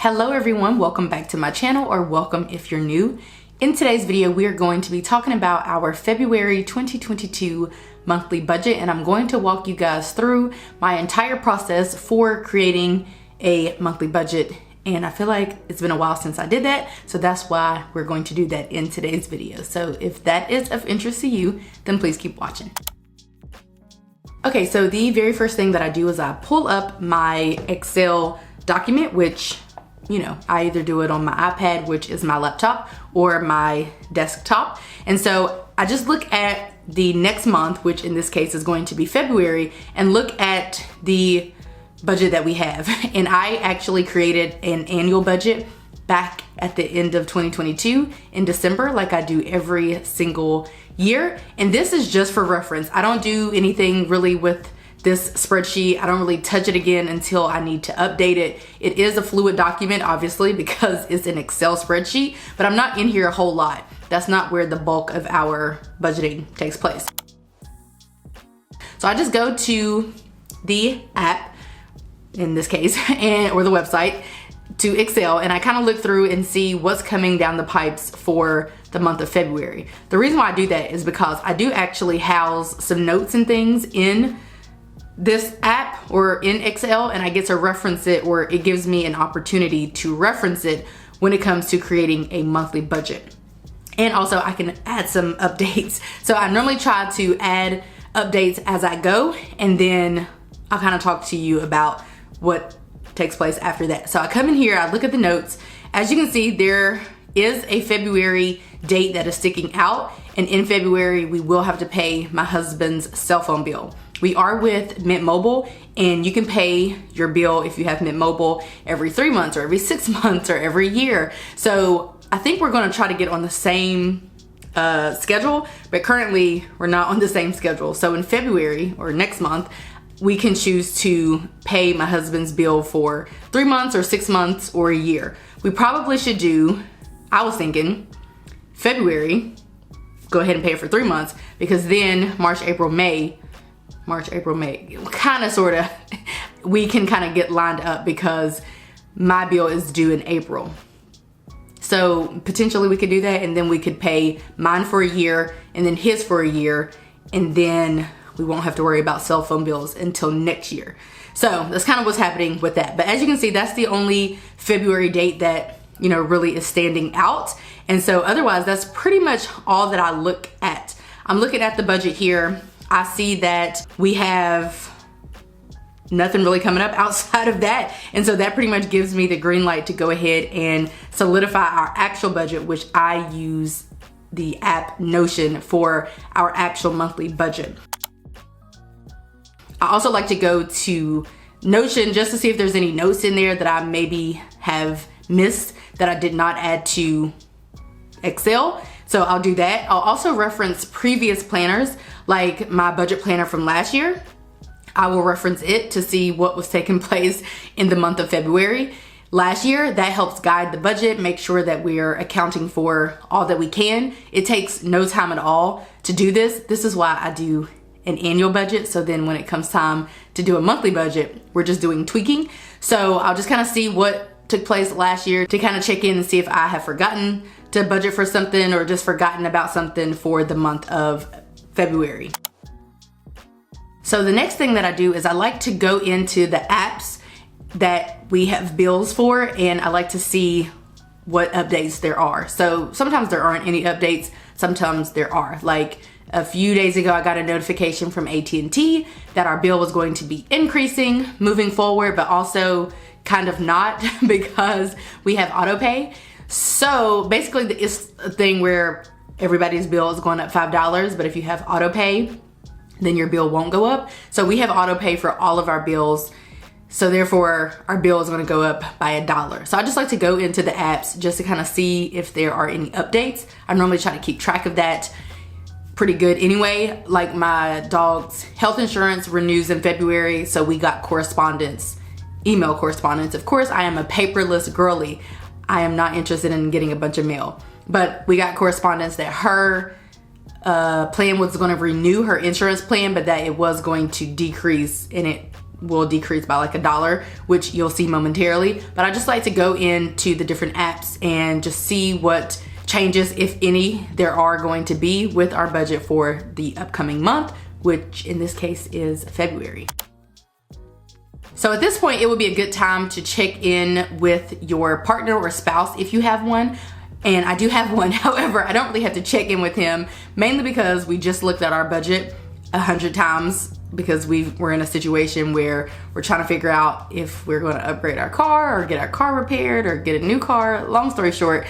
Hello everyone, welcome back to my channel, or welcome if you're new. In today's video, we are going to be talking about our February 2022 monthly budget, and I'm going to walk you guys through my entire process for creating a monthly budget. And I feel like it's been a while since I did that, so that's why we're going to do that in today's video. So if that is of interest to you, then please keep watching. Okay, so the very first thing that I do is I pull up my Excel document, which, you know, I either do it on my iPad, which is my laptop, or my desktop. And so I just look at the next month, which in this case is going to be February, and look at the budget that we have. And I actually created an annual budget back at the end of 2022 in December, like I do every single year. And this is just for reference. I don't do anything really with this spreadsheet. I don't really touch it again until I need to update it. It is a fluid document, obviously, because it's an Excel spreadsheet, but I'm not in here a whole lot. That's not where the bulk of our budgeting takes place. So I just go to the app, in this case, or the website, to Excel, and I kind of look through and see what's coming down the pipes for the month of February. The reason why I do that is because I do actually house some notes and things in this app or in Excel, and I get to reference it, or it gives me an opportunity to reference it when it comes to creating a monthly budget. And also I can add some updates. So I normally try to add updates as I go, and then I'll kind of talk to you about what takes place after that. So I come in here, I look at the notes. As you can see, there is a February date that is sticking out, and in February we will have to pay my husband's cell phone bill. We are with Mint Mobile, and you can pay your bill if you have Mint Mobile every 3 months or every 6 months or every year. So I think we're gonna try to get on the same schedule, but currently we're not on the same schedule. So in February, or next month, we can choose to pay my husband's bill for 3 months or 6 months or a year. We probably should do, I was thinking, February, go ahead and pay it for 3 months, because then March, April, May, kind of, sort of, we can kind of get lined up because my bill is due in April. So potentially we could do that, and then we could pay mine for a year and then his for a year, and then we won't have to worry about cell phone bills until next year. So that's kind of what's happening with that. But as you can see, that's the only February date that, you know, really is standing out. And so otherwise, that's pretty much all that I look at. I'm looking at the budget here. I see that we have nothing really coming up outside of that. And so that pretty much gives me the green light to go ahead and solidify our actual budget, which I use the app Notion for our actual monthly budget. I also like to go to Notion just to see if there's any notes in there that I maybe have missed that I did not add to Excel. So I'll do that. I'll also reference previous planners, like my budget planner from last year. I will reference it to see what was taking place in the month of February last year. That helps guide the budget, make sure that we're accounting for all that we can. It takes no time at all to do this. This is why I do an annual budget. So then when it comes time to do a monthly budget, we're just doing tweaking. So I'll just kind of see what took place last year to kind of check in and see if I have forgotten to budget for something, or just forgotten about something for the month of February. So the next thing that I do is I like to go into the apps that we have bills for, and I like to see what updates there are. So sometimes there aren't any updates, sometimes there are. Like a few days ago, I got a notification from AT&T that our bill was going to be increasing moving forward, but also kind of not because we have auto pay. So basically it's a thing where everybody's bill is going up $5, but if you have auto pay, then your bill won't go up. So we have auto pay for all of our bills. So therefore our bill is gonna go up by $1. So I just like to go into the apps just to kind of see if there are any updates. I normally try to keep track of that pretty good anyway. Like my dog's health insurance renews in February, so we got correspondence, email correspondence. Of course, I am a paperless girly. I am not interested in getting a bunch of mail, but we got correspondence that her plan was going to renew her insurance plan, but that it was going to decrease, and it will decrease by like $1, which you'll see momentarily. But I just like to go into the different apps and just see what changes, if any, there are going to be with our budget for the upcoming month, which in this case is February. So at this point, it would be a good time to check in with your partner or spouse if you have one. And I do have one. However, I don't really have to check in with him, mainly because we just looked at our budget 100 times because we're in a situation where we're trying to figure out if we're going to upgrade our car or get our car repaired or get a new car. Long story short,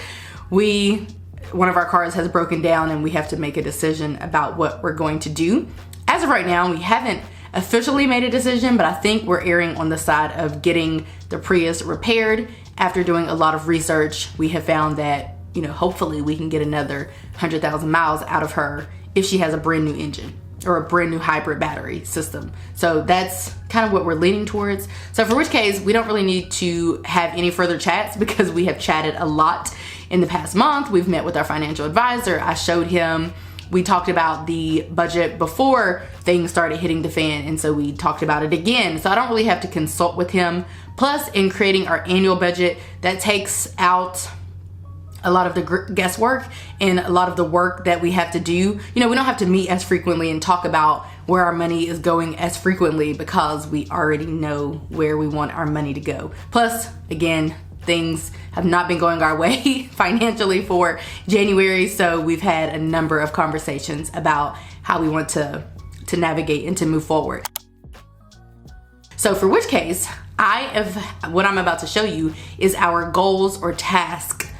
one of our cars has broken down and we have to make a decision about what we're going to do. As of right now, we haven't officially made a decision, but I think we're erring on the side of getting the Prius repaired. After doing a lot of research, we have found that, you know, hopefully we can get another 100,000 miles out of her if she has a brand new engine or a brand new hybrid battery system. So that's kind of what we're leaning towards. So for which case, we don't really need to have any further chats because we have chatted a lot in the past month. We've met with our financial advisor. I showed him, we talked about the budget before things started hitting the fan, and so we talked about it again. So I don't really have to consult with him. Plus, in creating our annual budget, that takes out a lot of the guesswork and a lot of the work that we have to do. You know, we don't have to meet as frequently and talk about where our money is going as frequently because we already know where we want our money to go. Plus, again, things have not been going our way financially for January, so we've had a number of conversations about how we want to navigate and to move forward. So for which case, what I'm about to show you is our goals or tasks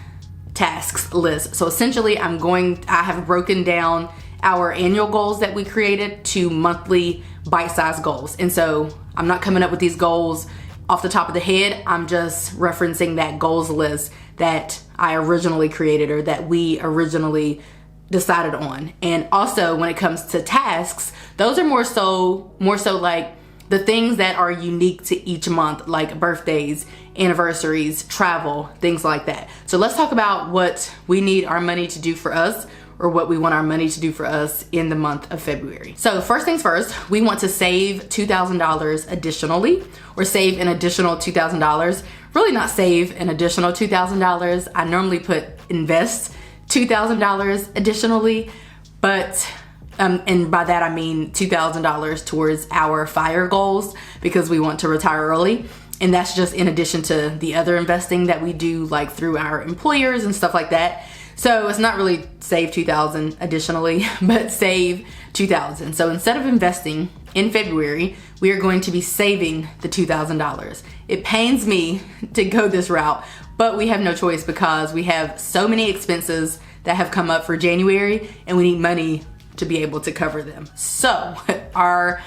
list. So essentially I have broken down our annual goals that we created to monthly bite-sized goals. And so I'm not coming up with these goals off the top of the head. I'm just referencing that goals list that I originally created or that we originally decided on. And also when it comes to tasks, those are more so like the things that are unique to each month, like birthdays, anniversaries, travel, things like that. So let's talk about what we need our money to do for us, or what we want our money to do for us in the month of February. So first things first, we want to save $2,000 additionally, or save an additional $2,000. Really not save an additional $2,000. I normally put invest $2,000 additionally, but and by that I mean $2,000 towards our FIRE goals because we want to retire early. And that's just in addition to the other investing that we do, like through our employers and stuff like that. So it's not really save $2,000 additionally, but save $2,000. So instead of investing in February, we are going to be saving the $2,000. It pains me to go this route, but we have no choice because we have so many expenses that have come up for January and we need money to be able to cover them. So our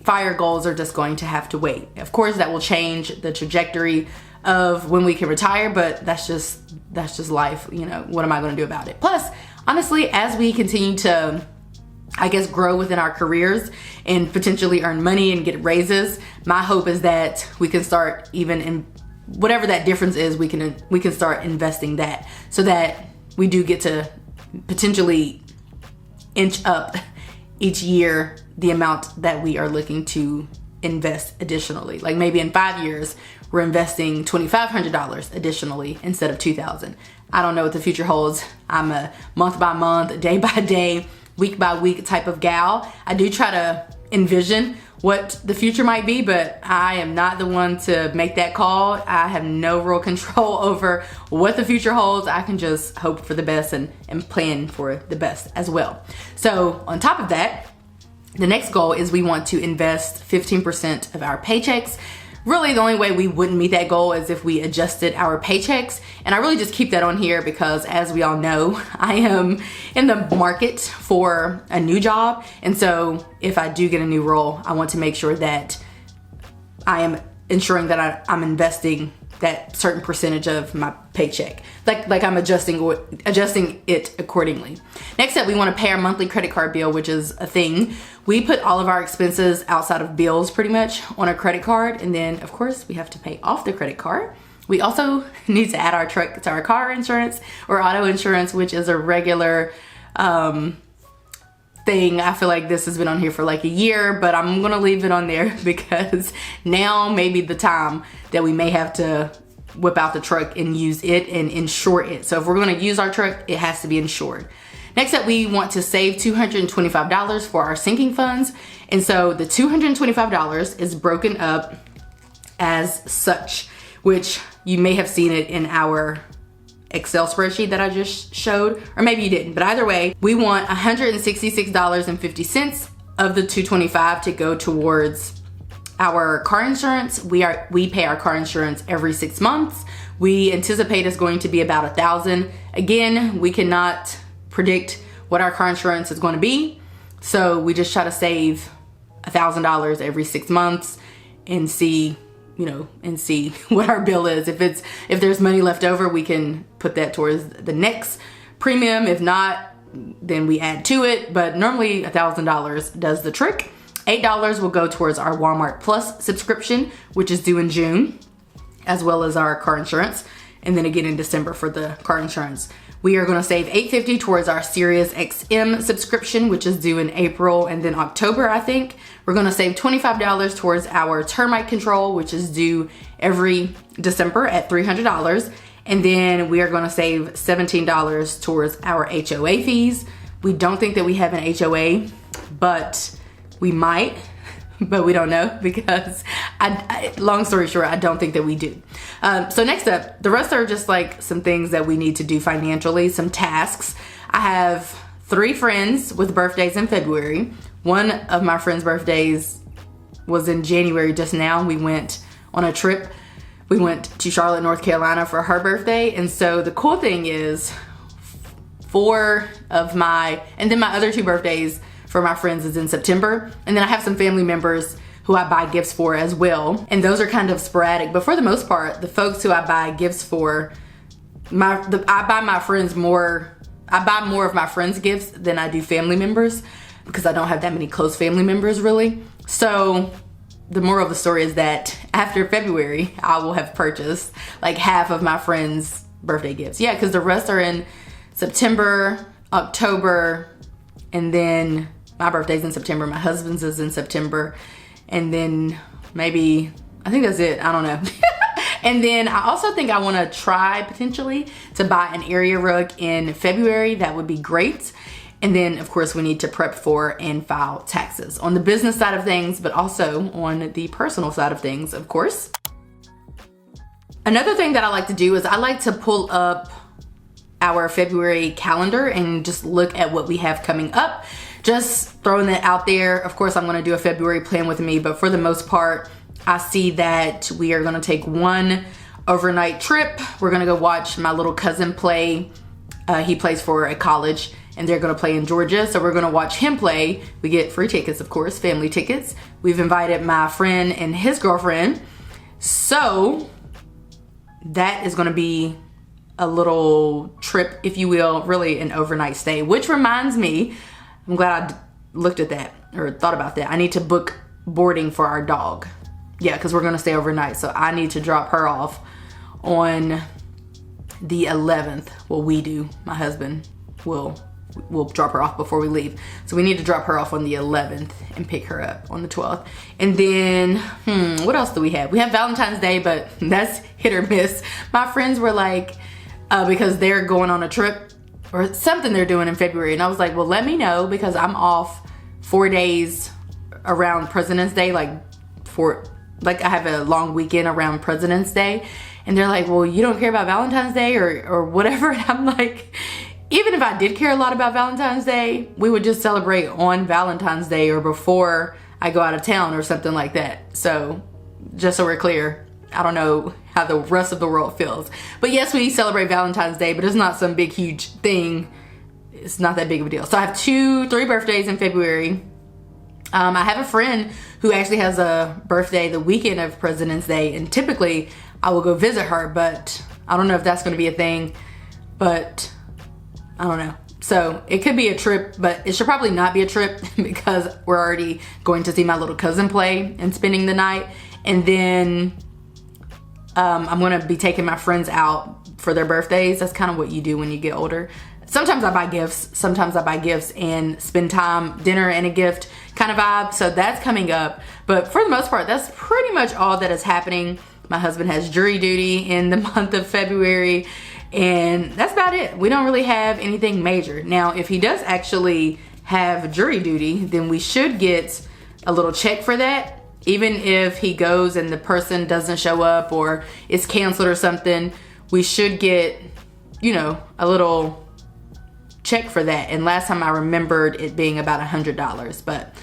FIRE goals are just going to have to wait. Of course, that will change the trajectory of when we can retire, but that's just life. You know, what am I going to do about it? Plus, honestly, as we continue to, I guess, grow within our careers and potentially earn money and get raises, my hope is that we can start, even in whatever that difference is, we can start investing that so that we do get to potentially inch up each year the amount that we are looking to invest additionally. Like maybe in 5 years, we're investing $2,500 additionally instead of $2,000. I don't know what the future holds. I'm a month by month, day by day, week by week type of gal. I do try to envision what the future might be, but I am not the one to make that call. I have no real control over what the future holds. I can just hope for the best and plan for the best as well. So on top of that, the next goal is we want to invest 15% of our paychecks. Really, the only way we wouldn't meet that goal is if we adjusted our paychecks. And I really just keep that on here because, as we all know, I am in the market for a new job. And so if I do get a new role, I want to make sure that I am ensuring that I'm investing that certain percentage of my paycheck. Like I'm adjusting it accordingly. Next up, we want to pay our monthly credit card bill, which is a thing. We put all of our expenses outside of bills pretty much on a credit card. And then of course we have to pay off the credit card. We also need to add our truck to our car insurance or auto insurance, which is a regular thing thing. I feel like this has been on here for like a year, but I'm gonna leave it on there because now may be the time that we may have to whip out the truck and use it and insure it. So if we're gonna use our truck, it has to be insured. Next up, we want to save $225 for our sinking funds. And so the $225 is broken up as such, which you may have seen it in our Excel spreadsheet that I just showed, or maybe you didn't, but either way, we want $166.50 of the $225 to go towards our car insurance. We pay our car insurance every 6 months. We anticipate it's going to be about $1,000. Again, we cannot predict what our car insurance is going to be, so we just try to save $1,000 every 6 months and see what our bill is. If there's money left over, we can put that towards the next premium. If not, then we add to it, but normally $1,000 does the trick. $8 will go towards our Walmart Plus subscription, which is due in June, as well as our car insurance, and then again in December for the car insurance. We are gonna save $8.50 towards our Sirius XM subscription, which is due in April and then October, I think. We're gonna save $25 towards our termite control, which is due every December at $300. And then we are gonna save $17 towards our HOA fees. We don't think that we have an HOA, but we might, but we don't know because long story short, I don't think that we do. So next up, the rest are just like some things that we need to do financially, some tasks. I have 3 friends with birthdays in February. One of my friends' birthdays was in January just now. We went on a trip. We went to Charlotte, North Carolina for her birthday. And so the cool thing is and then my other 2 birthdays for my friends is in September. And then I have some family members who I buy gifts for as well. And those are kind of sporadic, but for the most part, the folks who I buy gifts for, I buy more of my friends' gifts than I do family members because I don't have that many close family members really. So the moral of the story is that after February, I will have purchased like half of my friends' birthday gifts. Yeah, because the rest are in September, October, and then my birthday's in September, my husband's is in September, and then maybe, I think that's it, I don't know. And then I also think I wanna try potentially to buy an area rug in February. That would be great. And then of course we need to prep for and file taxes on the business side of things, but also on the personal side of things, of course. Another thing that I like to do is I like to pull up our February calendar and just look at what we have coming up. Just throwing that out there. Of course, I'm gonna do a February plan with me, but for the most part, I see that we are gonna take one overnight trip. We're gonna go watch my little cousin play. He plays for a college and they're gonna play in Georgia. So we're gonna watch him play. We get free tickets, of course, family tickets. We've invited my friend and his girlfriend. So that is gonna be a little trip, if you will, really an overnight stay, which reminds me, I'm glad I looked at that or thought about that. I need to book boarding for our dog. Yeah, because we're gonna stay overnight. So I need to drop her off on the 11th. Well, we do, my husband will drop her off before we leave. So we need to drop her off on the 11th and pick her up on the 12th. And then, what else do we have? We have Valentine's Day, but that's hit or miss. My friends were like, because they're going on a trip or something they're doing in February. And I was like, well, let me know because I'm off 4 days around President's Day, like I have a long weekend around President's Day. And they're like, well, you don't care about Valentine's Day or whatever. And I'm like, even if I did care a lot about Valentine's Day, we would just celebrate on Valentine's Day or before I go out of town or something like that. So just so we're clear, I don't know how the rest of the world feels. But yes, we celebrate Valentine's Day, but it's not some big, huge thing. It's not that big of a deal. So I have 3 birthdays in February. I have a friend who actually has a birthday the weekend of President's Day, and typically I will go visit her, but I don't know if that's gonna be a thing, but I don't know. So it could be a trip, but it should probably not be a trip because we're already going to see my little cousin play and spending the night. And then I'm gonna be taking my friends out for their birthdays. That's kind of what you do when you get older. sometimes I buy gifts and spend time, dinner and a gift kind of vibe. So that's coming up. But for the most part, that's pretty much all that is happening. My husband has jury duty in the month of February, and that's about it. We don't really have anything major. Now, if he does actually have jury duty, then we should get a little check for that. Even if he goes and the person doesn't show up or it's canceled or something, we should get, you know, a little check for that. And last time I remembered it being about $100, but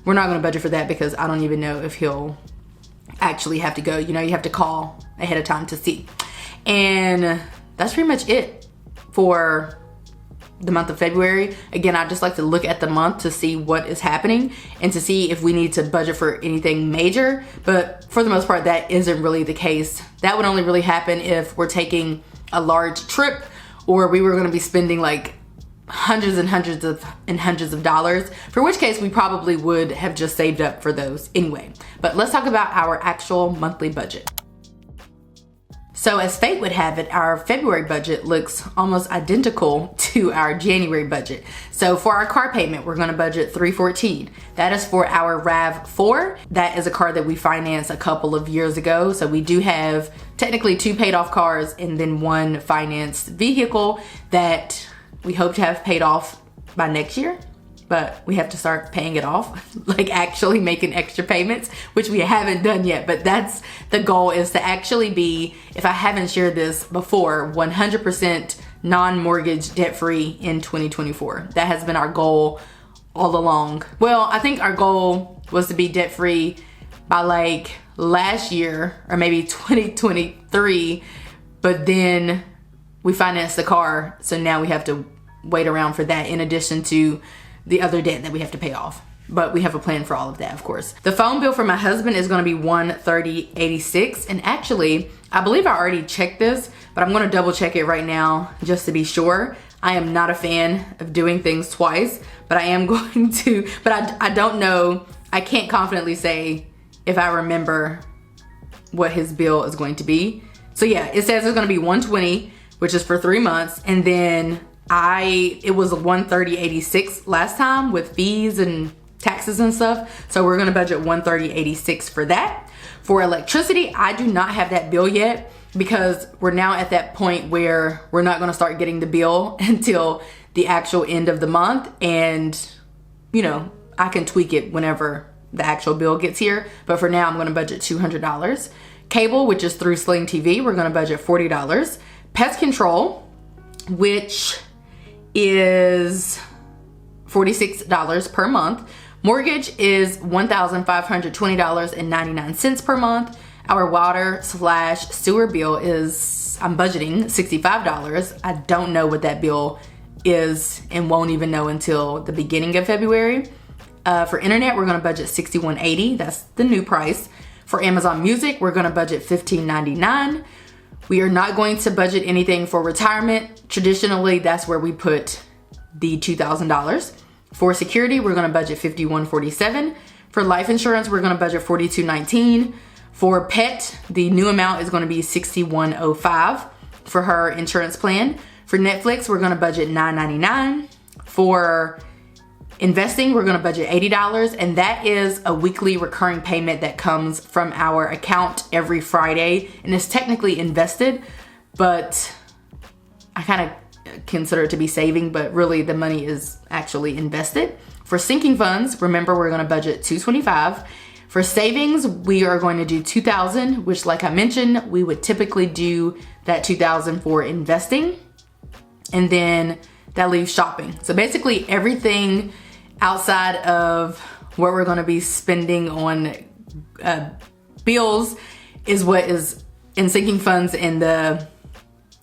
we're not gonna budget for that because I don't even know if he'll actually have to go. You know, you have to call ahead of time to see. And that's pretty much it for the month of February. Again, I just like to look at the month to see what is happening and to see if we need to budget for anything major. But for the most part, that isn't really the case. That would only really happen if we're taking a large trip or we were gonna be spending like hundreds of dollars, for which case we probably would have just saved up for those anyway. But let's talk about our actual monthly budget. So as fate would have it, our February budget looks almost identical to our January budget. So for our car payment, we're gonna budget $314. That is for our RAV4. That is a car that we financed a couple of years ago. So we do have technically 2 paid off cars and then 1 financed vehicle that we hope to have paid off by next year. But we have to start paying it off, like actually making extra payments, which we haven't done yet. But that's the goal, is to actually be, if I haven't shared this before, 100% non-mortgage debt-free in 2024. That has been our goal all along. Well, I think our goal was to be debt-free by like last year or maybe 2023, but then we financed the car. So now we have to wait around for that in addition to the other debt that we have to pay off. But we have a plan for all of that, of course. The phone bill for my husband is gonna be $130.86. And actually, I believe I already checked this, but I'm gonna double check it right now just to be sure. I am not a fan of doing things twice, but I am going to, but I don't know, I can't confidently say if I remember what his bill is going to be. So yeah, it says it's gonna be $120, which is for 3 months. And then it was $130.86 last time with fees and taxes and stuff. So we're gonna budget $130.86 for that. For electricity, I do not have that bill yet because we're now at that point where we're not gonna start getting the bill until the actual end of the month. And you know, I can tweak it whenever the actual bill gets here. But for now, I'm gonna budget $200. Cable, which is through Sling TV, we're gonna budget $40. Pest control, which is $46 per month. Mortgage is $1,520.99 per month. Our water/sewer bill is, I'm budgeting $65. I don't know what that bill is and won't even know until the beginning of February. For internet, we're gonna budget $61.80. That's the new price. For Amazon Music, we're gonna budget $15.99. We are not going to budget anything for retirement. Traditionally, that's where we put the $2,000. For security, we're gonna budget $51.47. For life insurance, we're gonna budget $42.19. For pet, the new amount is gonna be $61.05 for her insurance plan. For Netflix, we're gonna budget $9.99. For investing, we're gonna budget $80, and that is a weekly recurring payment that comes from our account every Friday, and it's technically invested, but I kind of consider it to be saving, but really the money is actually invested. For sinking funds, remember we're gonna budget $225. For savings, we are going to do $2,000, which like I mentioned, we would typically do that $2,000 for investing, and then that leaves shopping. So basically everything outside of what we're gonna be spending on bills is what is in sinking funds, and the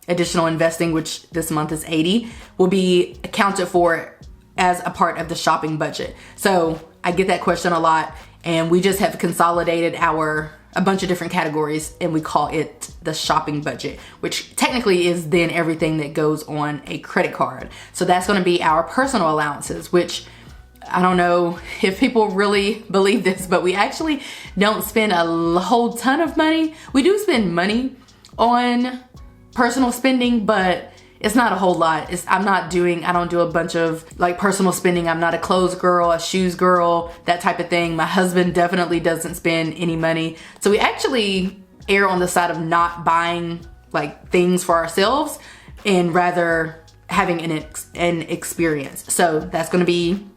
additional investing, which this month is $80, will be accounted for as a part of the shopping budget. So I get that question a lot, and we just have consolidated a bunch of different categories, and we call it the shopping budget, which technically is then everything that goes on a credit card. So that's gonna be our personal allowances, which I don't know if people really believe this, but we actually don't spend a whole ton of money. We do spend money on personal spending, but it's not a whole lot. I don't do a bunch of like personal spending. I'm not a clothes girl, a shoes girl, that type of thing. My husband definitely doesn't spend any money. So we actually err on the side of not buying like things for ourselves and rather having an experience. So that's gonna be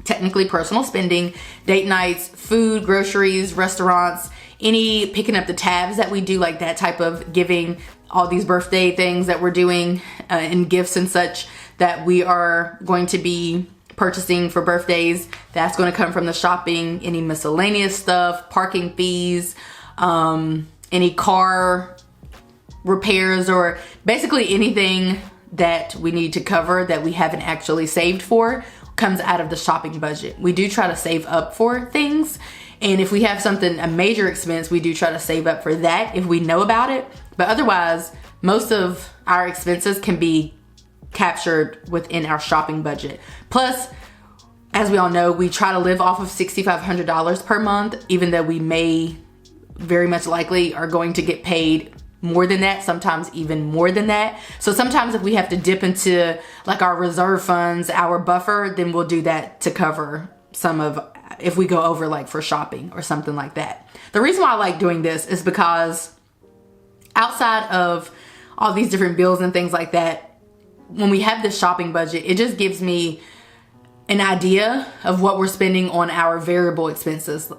technically personal spending, date nights, food, groceries, restaurants, any picking up the tabs that we do, like that type of giving, all these birthday things that we're doing and gifts and such that we are going to be purchasing for birthdays. That's going to come from the shopping, any miscellaneous stuff, parking fees, any car repairs, or basically anything that we need to cover that we haven't actually saved for comes out of the shopping budget. We do try to save up for things, and if we have something, a major expense, we do try to save up for that if we know about it. But otherwise, most of our expenses can be captured within our shopping budget. Plus, as we all know, we try to live off of $6,500 per month, even though we may very much likely are going to get paid more than that, sometimes even more than that. So sometimes if we have to dip into like our reserve funds, our buffer, then we'll do that to cover some of, if we go over like for shopping or something like that. The reason why I like doing this is because outside of all these different bills and things like that, when we have this shopping budget, it just gives me an idea of what we're spending on our variable expenses,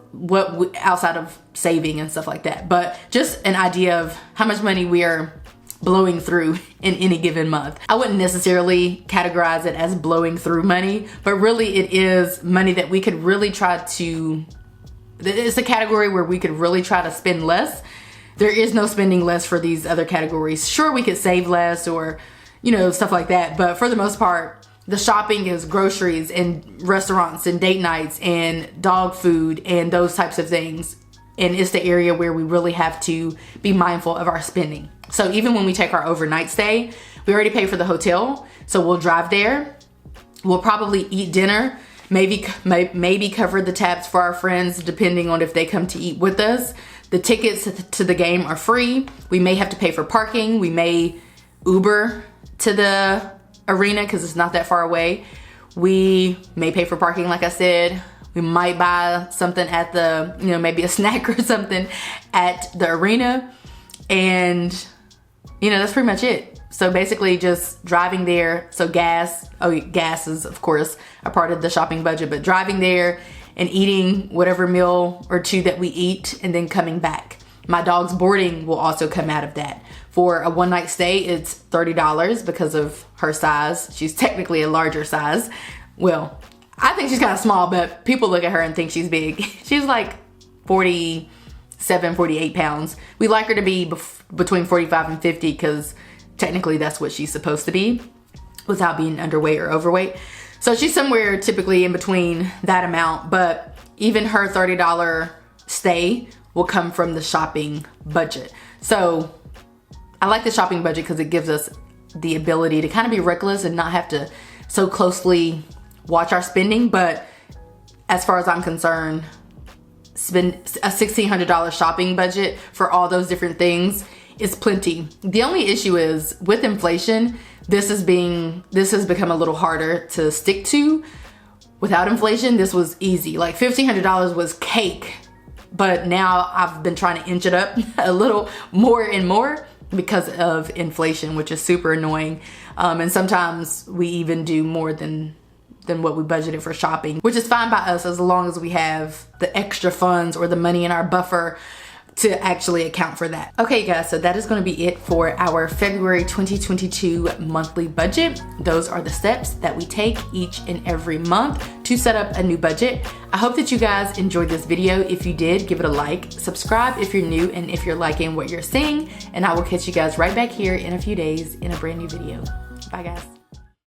outside of saving and stuff like that, but just an idea of how much money we are blowing through in any given month. I wouldn't necessarily categorize it as blowing through money, but really it is money that we could really try to, it's a category where we could really try to spend less. There is no spending less for these other categories. Sure, we could save less or, you know, stuff like that, but for the most part, the shopping is groceries and restaurants and date nights and dog food and those types of things. And it's the area where we really have to be mindful of our spending. So even when we take our overnight stay, we already pay for the hotel. So we'll drive there. We'll probably eat dinner, maybe cover the tabs for our friends, depending on if they come to eat with us. The tickets to the game are free. We may have to pay for parking. We may Uber to the arena because it's not that far away. We may pay for parking, like I said. We might buy something at the, you know, maybe a snack or something at the arena. And, you know, that's pretty much it. So basically just driving there. So gas is of course a part of the shopping budget, but driving there and eating whatever meal or two that we eat and then coming back. My dog's boarding will also come out of that. For a one night stay, it's $30 because of her size. She's technically a larger size. Well, I think she's kind of small, but people look at her and think she's big. She's like 47, 48 pounds. We like her to be between 45 and 50 because technically that's what she's supposed to be without being underweight or overweight. So she's somewhere typically in between that amount, but even her $30 stay will come from the shopping budget. So I like the shopping budget because it gives us the ability to kind of be reckless and not have to so closely watch our spending. But as far as I'm concerned, spend a $1,600 shopping budget for all those different things is plenty. The only issue is with inflation, this has become a little harder to stick to. Without inflation, this was easy. Like $1,500 was cake, but now I've been trying to inch it up a little more and more because of inflation, which is super annoying. And sometimes we even do more than what we budgeted for shopping, which is fine by us as long as we have the extra funds or the money in our buffer to actually account for that. Okay guys, so that is gonna be it for our February 2022 monthly budget. Those are the steps that we take each and every month to set up a new budget. I hope that you guys enjoyed this video. If you did, give it a like, subscribe if you're new and if you're liking what you're seeing, and I will catch you guys right back here in a few days in a brand new video. Bye guys.